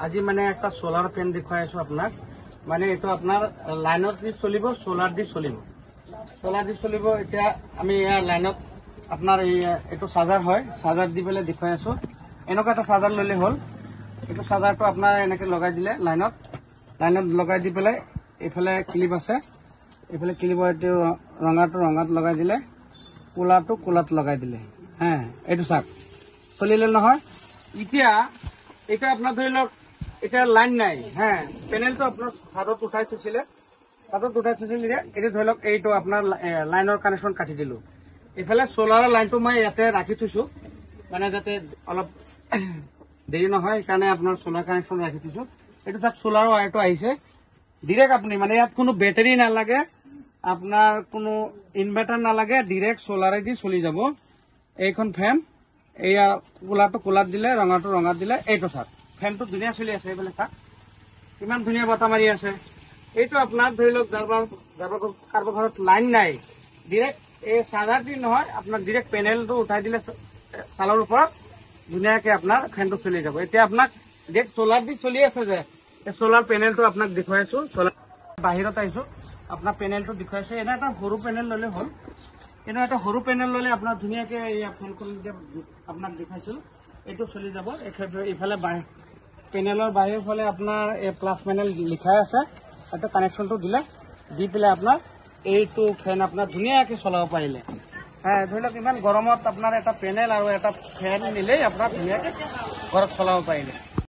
আজি মানে একটা সোলার ফ্যান দেখাই আছো আপনার মানে এটা আপনার লাইনত দি চলিব সোলার দি চলিব এটা আমি লাইনত আপনার এইটো চার্জার হয় চার্জার দি পেলে দেখাই আছো এনেকুৱা এটা চার্জার ললে হল এইটো চার্জারটো আপনার এনেকে লগাই দিলে লাইনত লগাই দি পেলে এইফালে ক্লিপ আছে এইফালে ক্লিপ ৰঙাটো ৰঙাত লগাই দিলে কোলাটো কোলাত লগাই দিলে হ্যাঁ এইটো চাক চলিলে নহয় এতিয়া এটা আপনার ধৰি লওক এটা লাইন নাই হ্যাঁ প্যানেলটো আপনাৰ হাতত উঠাই থৈছিলে এটা ধৰি লওক এইটো আপনাৰ লাইনৰ কানেকশন কাটি দিলো এইফালে সোলাৰৰ লাইনটো মই ইয়াতে ৰাখি থৈছো মানে যাতে অলপ দেৰি নহয় সেইকাৰণে আপোনাৰ সোলাৰ কানেকশন ৰাখি থৈছো এইটো তাক সোলাৰৰ ৱায়াৰটো আহিছে ডিৰেক্ট আপনি মানে ইয়াত কোনো ব্যাটারি নালাগে আপনার কোনো ইনভার্টার নালাগে ডিরেক্ট সোলারে দি চলি যাব এইখন ফ্যান এয়া কোলাটো কোলাত দিলে ৰঙাটো ৰঙাত দিলে এইটো চাক ফ্যানটো ধুনীয়া চলি আছে এইফালে চাক কিমান ধুনীয়া বতাহ মাৰি আছে এইটো আপনাৰ ধৰি লওক কাৰোবাৰ ঘৰত লাইন নাই ডিৰেক্ট এই চাৰ্জাৰ দি নহয় আপনাৰ ডিৰেক্ট প্যানেলটো উঠাই দিলে চালৰ ওপৰত ধুনীয়াকে আপনার ফ্যানটো চলি যাব এতিয়া আপনার ডিরেক্ট সোলার দি চলি আছে যে এই সোলার প্যানেলটো আপনাক দেখাইছো সোলার বাহিৰত আহিছো আপনাৰ প্যানেলটো দেখাইছো এটা এটা সৰু প্যানেল ললে হল এটা সৰু প্যানেল ললে আপনাৰ ধুনীয়াকে এই ফ্যানখন আপনাক দেখাইছো এইটো চলি যাব এইফালে প্যানেলৰ বাহিৰ ফালে আপনার প্লাস প্যানেল লিখাই আছে এটা কানেকশনটো দিলে দি পেলে আপনার এইটো ফ্যান আপনার ধুনীয়াকে চলাব পাৰিলে হ্যাঁ ধৰি লওক ইমান গৰমত আপনাৰ এটা প্যানেল আৰু এটা ফ্যান নিলেই আপনাৰ ধুনীয়াকে ঘৰত চলাব পাৰিলে